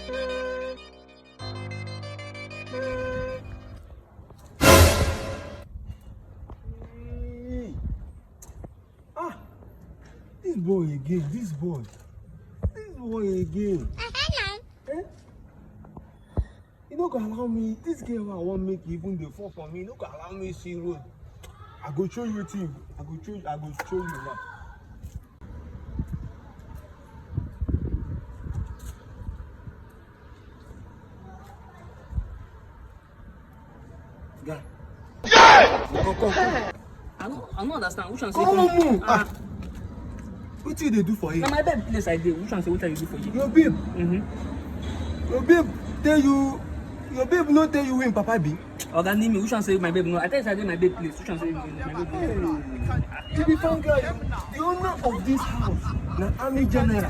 Ah, this boy again, this boy again. Eh? You no go allow me, this girl I want make even the fall for me, you no go allow me see road. I go show you thing. I go show you now. Guy. Come. I don't understand. Which one say Come on. What you they do for you? Now my babe place I did. Which one say what you do for you? Your babe. Your babe tell you. Your babe no tell you when Papa be. Oga name me. Which one say my babe no? I tell you I did my babe place. Which one say my babe place? To be frank, guy, the owner of this house, na Army General.